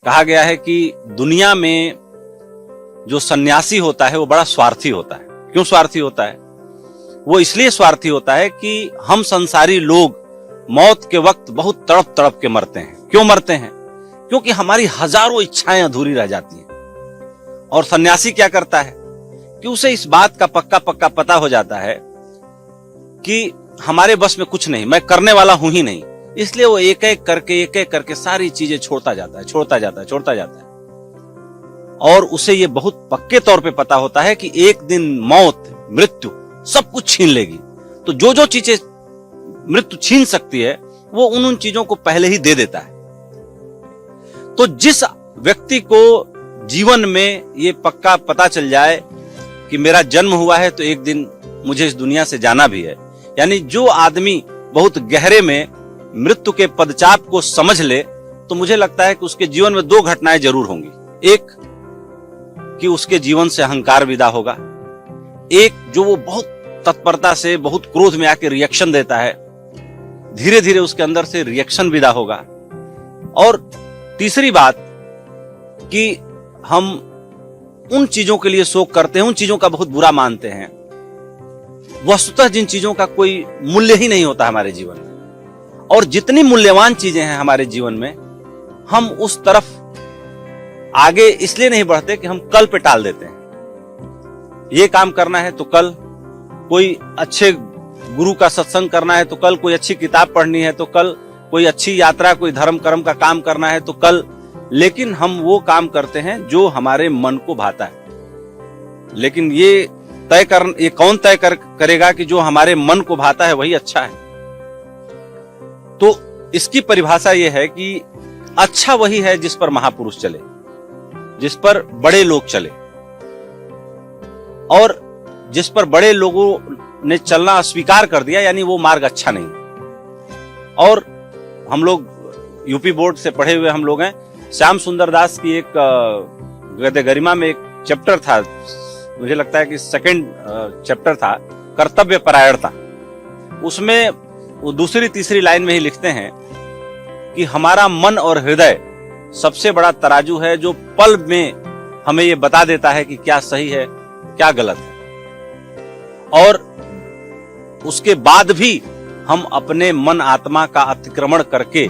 कहा गया है कि दुनिया में जो सन्यासी होता है वो बड़ा स्वार्थी होता है। क्यों स्वार्थी होता है? वो इसलिए स्वार्थी होता है कि हम संसारी लोग मौत के वक्त बहुत तड़प तड़प के मरते हैं। क्यों मरते हैं? क्योंकि हमारी हजारों इच्छाएं अधूरी रह जाती हैं। और सन्यासी क्या करता है कि उसे इस बात का पक्का पक्का पता हो जाता है कि हमारे बस में कुछ नहीं, मैं करने वाला हूं ही नहीं, इसलिए वो एक एक करके सारी चीजें छोड़ता जाता है। और उसे ये बहुत पक्के तौर पे पता होता है कि एक दिन मौत, मृत्यु सब कुछ छीन लेगी। तो जो जो चीजें मृत्यु छीन सकती है वो उन चीजों को पहले ही दे देता है। तो जिस व्यक्ति को जीवन में ये पक्का पता चल जाए कि मेरा जन्म हुआ है तो एक दिन मुझे इस दुनिया से जाना भी है, यानी जो आदमी बहुत गहरे में मृत्यु के पदचाप को समझ ले, तो मुझे लगता है कि उसके जीवन में दो घटनाएं जरूर होंगी। एक कि उसके जीवन से अहंकार विदा होगा, एक जो वो बहुत तत्परता से, बहुत क्रोध में आके रिएक्शन देता है, धीरे धीरे उसके अंदर से रिएक्शन विदा होगा। और तीसरी बात कि हम उन चीजों के लिए शोक करते हैं, उन चीजों का बहुत बुरा मानते हैं, वस्तुतः जिन चीजों का कोई मूल्य ही नहीं होता हमारे जीवन में। और जितनी मूल्यवान चीजें हैं हमारे जीवन में, हम उस तरफ आगे इसलिए नहीं बढ़ते कि हम कल पे टाल देते हैं। ये काम करना है तो कल, कोई अच्छे गुरु का सत्संग करना है तो कल, कोई अच्छी किताब पढ़नी है तो कल, कोई अच्छी यात्रा, कोई धर्म कर्म का काम करना है तो कल। लेकिन हम वो काम करते हैं जो हमारे मन को भाता है। लेकिन ये कौन तय करेगा कि जो हमारे मन को भाता है वही अच्छा है? तो इसकी परिभाषा ये है कि अच्छा वही है जिस पर महापुरुष चले, जिस पर बड़े लोग चले। और जिस पर बड़े लोगों ने चलना अस्वीकार कर दिया, यानी वो मार्ग अच्छा नहीं। और हम लोग यूपी बोर्ड से पढ़े हुए हम लोग हैं। श्याम सुंदर दास की एक गद्य गरिमा में एक चैप्टर था, मुझे लगता है कि सेकंड चैप्टर था, कर्तव्य परायणता। उसमें वो दूसरी तीसरी लाइन में ही लिखते हैं कि हमारा मन और हृदय सबसे बड़ा तराजू है, जो पल में हमें ये बता देता है कि क्या सही है क्या गलत है। और उसके बाद भी हम अपने मन आत्मा का अतिक्रमण करके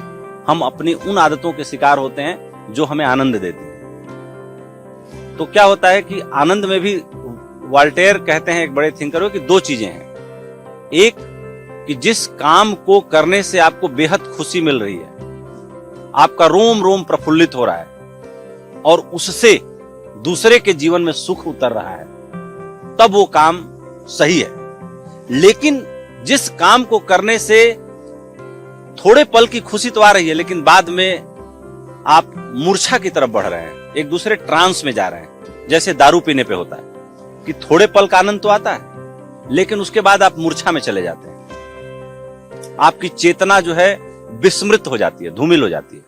हम अपनी उन आदतों के शिकार होते हैं जो हमें आनंद देती हैं। तो क्या होता है कि आनंद में भी वॉल्टेयर कहते हैं, एक बड़े थिंकर हो, कि दो चीजें हैं। एक कि जिस काम को करने से आपको बेहद खुशी मिल रही है, आपका रोम रोम प्रफुल्लित हो रहा है और उससे दूसरे के जीवन में सुख उतर रहा है, तब वो काम सही है। लेकिन जिस काम को करने से थोड़े पल की खुशी तो आ रही है, लेकिन बाद में आप मूर्छा की तरफ बढ़ रहे हैं, एक दूसरे ट्रांस में जा रहे हैं, जैसे दारू पीने पे होता है कि थोड़े पल का आनंद तो आता है, लेकिन उसके बाद आप मूर्छा में चले जाते हैं, आपकी चेतना जो है विस्मृत हो जाती है, धूमिल हो जाती है।